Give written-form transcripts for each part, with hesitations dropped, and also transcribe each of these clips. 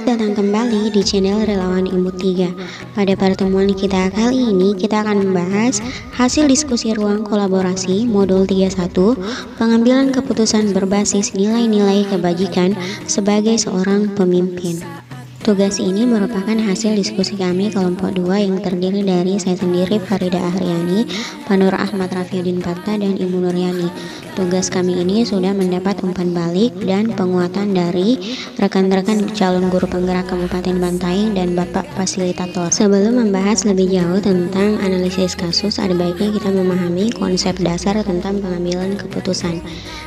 Selamat datang kembali di channel Relawan Imut 3. Pada pertemuan kita kali ini, kita akan membahas hasil diskusi ruang kolaborasi modul 31, pengambilan keputusan berbasis nilai-nilai kebajikan sebagai seorang pemimpin. Tugas ini merupakan hasil diskusi kami kelompok 2 yang terdiri dari saya sendiri, Farida Ahriani, Panur Ahmad Rafiuddin Parta, dan Ibu Nuryani. Tugas kami ini sudah mendapat umpan balik dan penguatan dari rekan-rekan calon guru penggerak Kabupaten Bantaeng dan Bapak Fasilitator. Sebelum membahas lebih jauh tentang analisis kasus, ada baiknya kita memahami konsep dasar tentang pengambilan keputusan.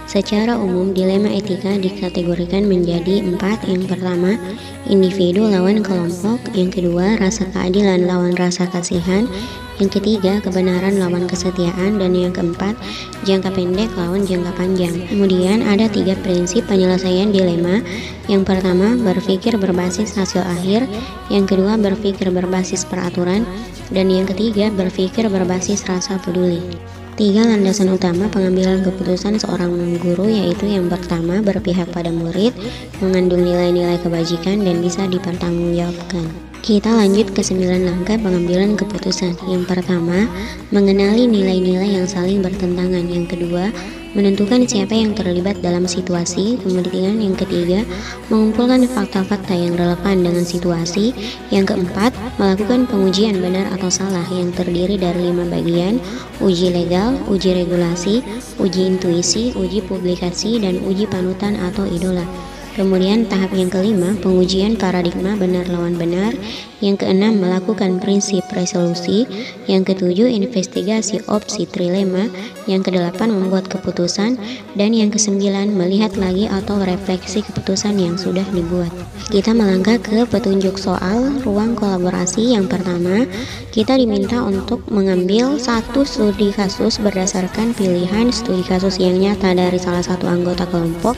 Secara umum, dilema etika dikategorikan menjadi 4. Yang pertama, individu lawan kelompok. Yang kedua, rasa keadilan lawan rasa kasihan. Yang ketiga, kebenaran lawan kesetiaan. Dan yang keempat, jangka pendek lawan jangka panjang. Kemudian ada 3 prinsip penyelesaian dilema. Yang pertama, berpikir berbasis hasil akhir. Yang kedua, berpikir berbasis peraturan. Dan yang ketiga, berpikir berbasis rasa peduli. 3 landasan utama pengambilan keputusan seorang guru, yaitu yang pertama, berpihak pada murid, mengandung nilai-nilai kebajikan dan bisa dipertanggungjawabkan. Kita lanjut ke 9 langkah pengambilan keputusan. Yang pertama, mengenali nilai-nilai yang saling bertentangan. Yang kedua, menentukan siapa yang terlibat dalam situasi. Kemudian yang ketiga, mengumpulkan fakta-fakta yang relevan dengan situasi. Yang keempat, melakukan pengujian benar atau salah yang terdiri dari 5 bagian: uji legal, uji regulasi, uji intuisi, uji publikasi, dan uji panutan atau idola. Kemudian tahap yang kelima, pengujian paradigma benar lawan benar. Yang keenam, melakukan prinsip resolusi. Yang ketujuh, investigasi opsi trilema. Yang kedelapan, membuat keputusan. Dan yang kesembilan, melihat lagi atau refleksi keputusan yang sudah dibuat. Kita melangkah ke petunjuk soal ruang kolaborasi. Yang pertama, kita diminta untuk mengambil satu studi kasus berdasarkan pilihan studi kasus yang nyata dari salah satu anggota kelompok,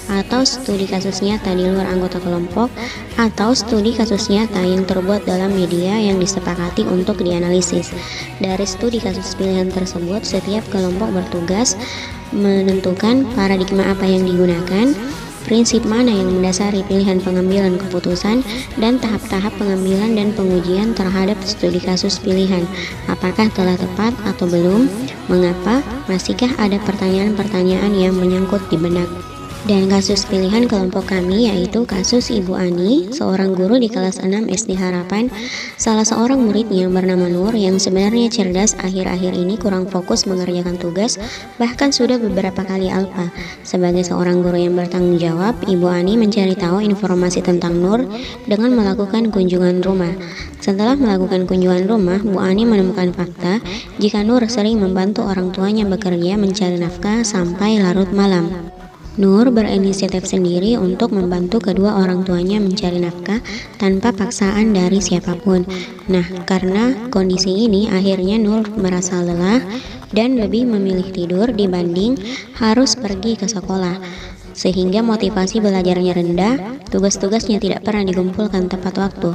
atau studi kasus nyata di luar anggota kelompok, atau studi kasus nyata yang terbuat dalam media yang disepakati untuk dianalisis. Dari studi kasus pilihan tersebut, setiap kelompok bertugas menentukan paradigma apa yang digunakan, prinsip mana yang mendasari pilihan pengambilan keputusan, dan tahap-tahap pengambilan dan pengujian terhadap studi kasus pilihan. Apakah telah tepat atau belum? Mengapa? Masihkah ada pertanyaan-pertanyaan yang menyangkut di benak? Dan kasus pilihan kelompok kami yaitu kasus Ibu Ani, seorang guru di kelas 6 SD Harapan. Salah seorang muridnya bernama Nur yang sebenarnya cerdas, akhir-akhir ini kurang fokus mengerjakan tugas, bahkan sudah beberapa kali alfa. Sebagai seorang guru yang bertanggung jawab, Ibu Ani mencari tahu informasi tentang Nur dengan melakukan kunjungan rumah. Setelah melakukan kunjungan rumah, Bu Ani menemukan fakta jika Nur sering membantu orang tuanya bekerja mencari nafkah sampai larut malam. Nur berinisiatif sendiri untuk membantu kedua orang tuanya mencari nafkah tanpa paksaan dari siapapun. Nah, karena kondisi ini, akhirnya Nur merasa lelah dan lebih memilih tidur dibanding harus pergi ke sekolah. Sehingga motivasi belajarnya rendah, tugas-tugasnya tidak pernah dikumpulkan tepat waktu.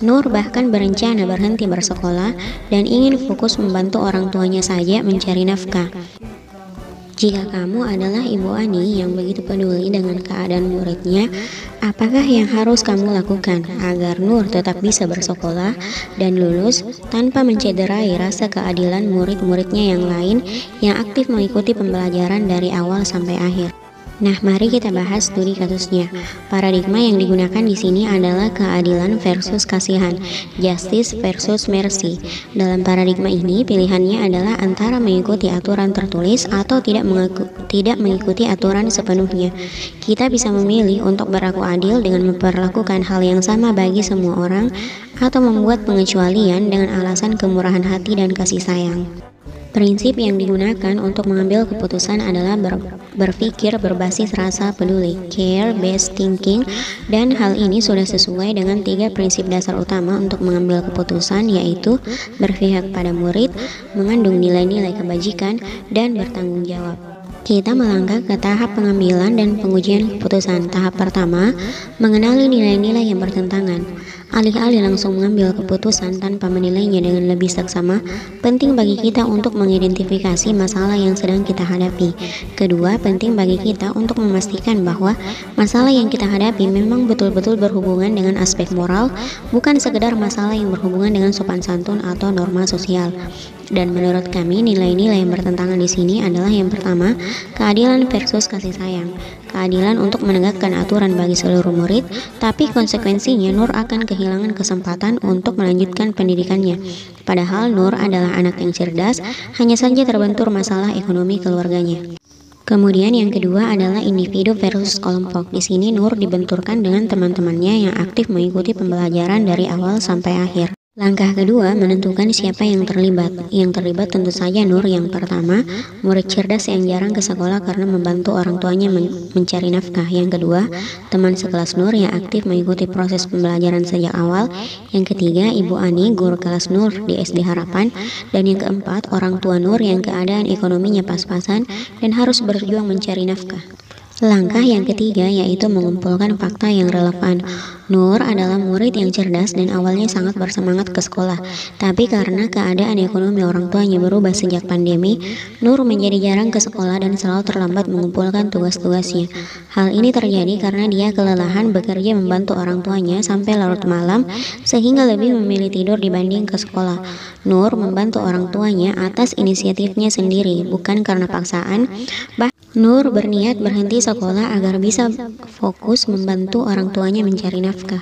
Nur bahkan berencana berhenti bersekolah dan ingin fokus membantu orang tuanya saja mencari nafkah. Jika kamu adalah Ibu Ani yang begitu peduli dengan keadaan muridnya, apakah yang harus kamu lakukan agar Nur tetap bisa bersekolah dan lulus tanpa mencederai rasa keadilan murid-muridnya yang lain yang aktif mengikuti pembelajaran dari awal sampai akhir? Nah, mari kita bahas studi kasusnya. Paradigma yang digunakan di sini adalah keadilan versus kasihan, justice versus mercy. Dalam paradigma ini, pilihannya adalah antara mengikuti aturan tertulis atau tidak mengikuti aturan sepenuhnya. Kita bisa memilih untuk berlaku adil dengan memperlakukan hal yang sama bagi semua orang, atau membuat pengecualian dengan alasan kemurahan hati dan kasih sayang. Prinsip yang digunakan untuk mengambil keputusan adalah berpikir berbasis rasa peduli, care-based thinking, dan hal ini sudah sesuai dengan 3 prinsip dasar utama untuk mengambil keputusan, yaitu berpihak pada murid, mengandung nilai-nilai kebajikan, dan bertanggung jawab. Kita melangkah ke tahap pengambilan dan pengujian keputusan. Tahap pertama, mengenali nilai-nilai yang bertentangan. Alih-alih langsung mengambil keputusan tanpa menilainya dengan lebih seksama, penting bagi kita untuk mengidentifikasi masalah yang sedang kita hadapi. Kedua, penting bagi kita untuk memastikan bahwa masalah yang kita hadapi memang betul-betul berhubungan dengan aspek moral, bukan sekedar masalah yang berhubungan dengan sopan santun atau norma sosial. Dan menurut kami, nilai-nilai yang bertentangan di sini adalah yang pertama, keadilan versus kasih sayang. Keadilan untuk menegakkan aturan bagi seluruh murid, tapi konsekuensinya Nur akan kehilangan kesempatan untuk melanjutkan pendidikannya. Padahal Nur adalah anak yang cerdas, hanya saja terbentur masalah ekonomi keluarganya. Kemudian yang kedua adalah individu versus kelompok. Di sini Nur dibenturkan dengan teman-temannya yang aktif mengikuti pembelajaran dari awal sampai akhir. Langkah kedua, menentukan siapa yang terlibat. Yang terlibat tentu saja Nur. Yang pertama, murid cerdas yang jarang ke sekolah karena membantu orang tuanya mencari nafkah. Yang kedua, teman sekelas Nur yang aktif mengikuti proses pembelajaran sejak awal. Yang ketiga, Ibu Ani, guru kelas Nur di SD Harapan. Dan yang keempat, orang tua Nur yang keadaan ekonominya pas-pasan dan harus berjuang mencari nafkah. Langkah yang ketiga yaitu mengumpulkan fakta yang relevan. Nur adalah murid yang cerdas dan awalnya sangat bersemangat ke sekolah. Tapi karena keadaan ekonomi orang tuanya berubah sejak pandemi, Nur menjadi jarang ke sekolah dan selalu terlambat mengumpulkan tugas-tugasnya. Hal ini terjadi karena dia kelelahan bekerja membantu orang tuanya sampai larut malam sehingga lebih memilih tidur dibanding ke sekolah. Nur membantu orang tuanya atas inisiatifnya sendiri, bukan karena paksaan. Nur berniat berhenti sekolah agar bisa fokus membantu orang tuanya mencari nafkah.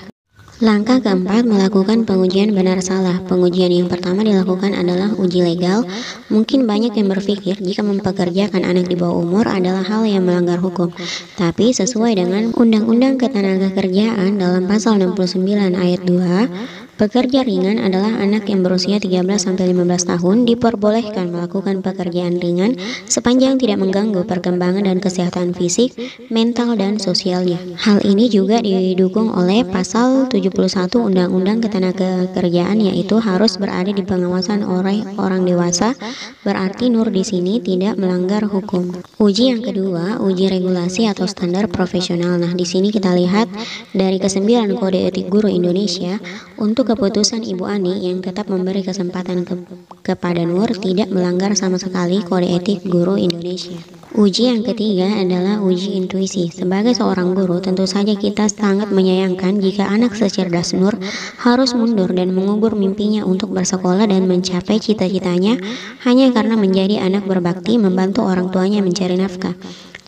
Langkah keempat, melakukan pengujian benar salah. Pengujian yang pertama dilakukan adalah uji legal. Mungkin banyak yang berpikir jika mempekerjakan anak di bawah umur adalah hal yang melanggar hukum. Tapi sesuai dengan Undang-Undang Ketenagakerjaan dalam pasal 69 ayat 2, pekerja ringan adalah anak yang berusia 13-15 tahun diperbolehkan melakukan pekerjaan ringan sepanjang tidak mengganggu perkembangan dan kesehatan fisik, mental, dan sosialnya. Hal ini juga didukung oleh pasal 71 Undang-Undang Ketenagakerjaan, yaitu harus berada di pengawasan oleh orang dewasa. Berarti Nur di sini tidak melanggar hukum. Uji yang kedua, uji regulasi atau standar profesional. Nah, di sini kita lihat dari ke-9 Kode Etik Guru Indonesia untuk keputusan Ibu Ani yang tetap memberi kesempatan kepada Nur tidak melanggar sama sekali Kode Etik Guru Indonesia. Uji yang ketiga adalah uji intuisi. Sebagai seorang guru, tentu saja kita sangat menyayangkan jika anak secerdas Nur harus mundur dan mengubur mimpinya untuk bersekolah dan mencapai cita-citanya hanya karena menjadi anak berbakti membantu orang tuanya mencari nafkah.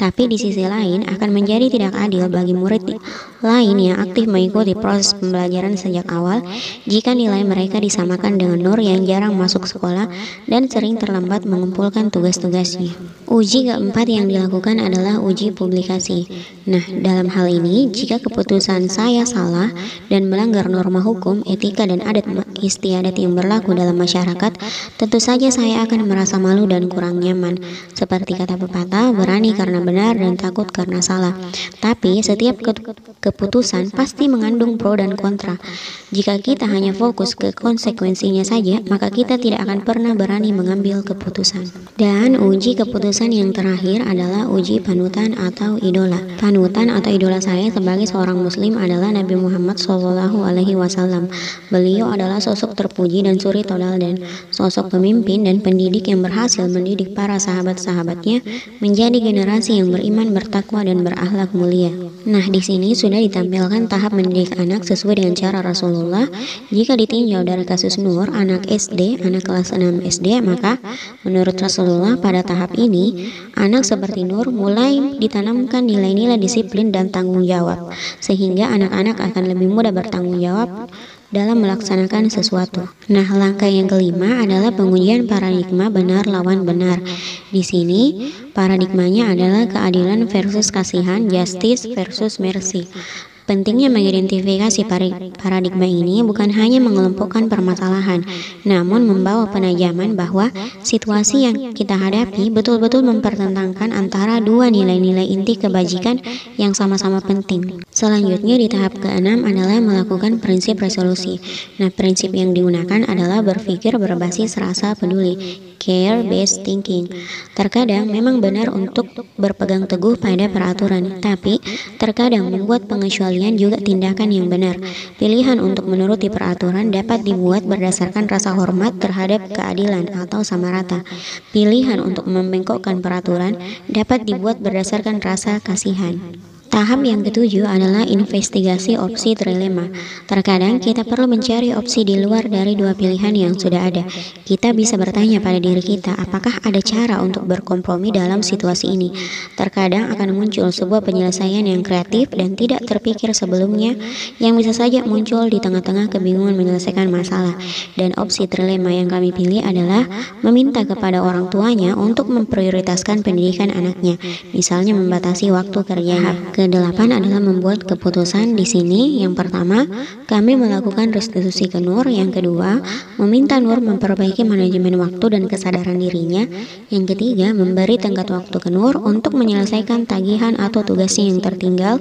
Tapi di sisi lain akan menjadi tidak adil bagi murid lain yang aktif mengikuti proses pembelajaran sejak awal jika nilai mereka disamakan dengan Nur yang jarang masuk sekolah dan sering terlambat mengumpulkan tugas-tugasnya. Uji keempat yang dilakukan adalah uji publikasi. Nah, dalam hal ini, jika keputusan saya salah dan melanggar norma hukum, etika, dan adat istiadat yang berlaku dalam masyarakat, tentu saja saya akan merasa malu dan kurang nyaman. Seperti kata pepatah, berani karena benar dan takut karena salah. Tapi setiap keputusan pasti mengandung pro dan kontra. Jika kita hanya fokus ke konsekuensinya saja, maka kita tidak akan pernah berani mengambil keputusan. Dan uji keputusan yang terakhir adalah uji panutan atau idola. Panutan atau idola saya sebagai seorang muslim adalah Nabi Muhammad SAW. Beliau adalah sosok terpuji dan suri toladan, sosok pemimpin dan pendidik yang berhasil mendidik para sahabat-sahabatnya menjadi generasi yang beriman, bertakwa, dan berakhlak mulia. Nah, di sini sudah ditampilkan tahap mendidik anak sesuai dengan cara Rasulullah. Jika ditinjau dari kasus Nur, anak SD, anak kelas 6 SD, maka menurut Rasulullah pada tahap ini, anak seperti Nur mulai ditanamkan nilai-nilai disiplin dan tanggung jawab, sehingga anak-anak akan lebih mudah bertanggung jawab dalam melaksanakan sesuatu. Nah, langkah yang kelima adalah pengujian paradigma benar lawan benar. Di sini, paradigmanya adalah keadilan versus kasihan, justice versus mercy. Pentingnya mengidentifikasi paradigma ini bukan hanya mengelompokkan permasalahan, namun membawa penajaman bahwa situasi yang kita hadapi betul-betul mempertentangkan antara dua nilai-nilai inti kebajikan yang sama-sama penting. Selanjutnya di tahap ke-6 adalah melakukan prinsip resolusi. Nah, prinsip yang digunakan adalah berpikir berbasis rasa peduli. care-based thinking. Terkadang memang benar untuk berpegang teguh pada peraturan, tapi terkadang membuat pengecualian juga tindakan yang benar. Pilihan untuk menuruti peraturan dapat dibuat berdasarkan rasa hormat terhadap keadilan atau sama rata. Pilihan untuk membengkokkan peraturan dapat dibuat berdasarkan rasa kasihan. Tahap yang ketujuh adalah investigasi opsi trilema. Terkadang kita perlu mencari opsi di luar dari dua pilihan yang sudah ada. Kita bisa bertanya pada diri kita, apakah ada cara untuk berkompromi dalam situasi ini? Terkadang akan muncul sebuah penyelesaian yang kreatif dan tidak terpikir sebelumnya, yang bisa saja muncul di tengah-tengah kebingungan menyelesaikan masalah. Dan opsi trilema yang kami pilih adalah meminta kepada orang tuanya untuk memprioritaskan pendidikan anaknya, misalnya membatasi waktu kerjanya. Kedelapan adalah membuat keputusan di sini. Yang pertama, kami melakukan restitusi ke Nur. Yang kedua, meminta Nur memperbaiki manajemen waktu dan kesadaran dirinya. Yang ketiga, memberi tenggat waktu ke Nur untuk menyelesaikan tagihan atau tugasnya yang tertinggal.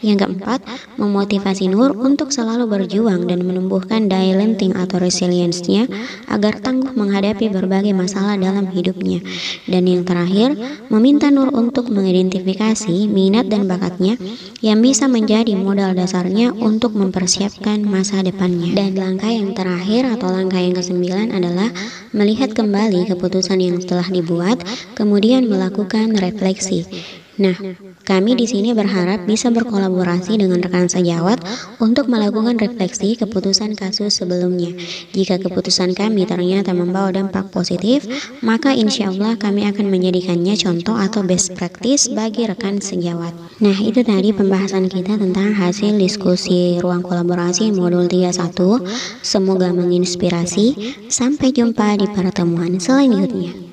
Yang keempat, memotivasi Nur untuk selalu berjuang dan menumbuhkan daya lenting atau resilience-nya agar tangguh menghadapi berbagai masalah dalam hidupnya. Dan yang terakhir, meminta Nur untuk mengidentifikasi minat dan bakatnya yang bisa menjadi modal dasarnya untuk mempersiapkan masa depannya. Dan langkah yang terakhir atau langkah yang ke-9 adalah melihat kembali keputusan yang telah dibuat, kemudian melakukan refleksi. Nah, kami di sini berharap bisa berkolaborasi dengan rekan sejawat untuk melakukan refleksi keputusan kasus sebelumnya. Jika keputusan kami ternyata membawa dampak positif, maka insya Allah kami akan menjadikannya contoh atau best practice bagi rekan sejawat. Nah, itu tadi pembahasan kita tentang hasil diskusi ruang kolaborasi modul 31. Semoga menginspirasi. Sampai jumpa di pertemuan selanjutnya.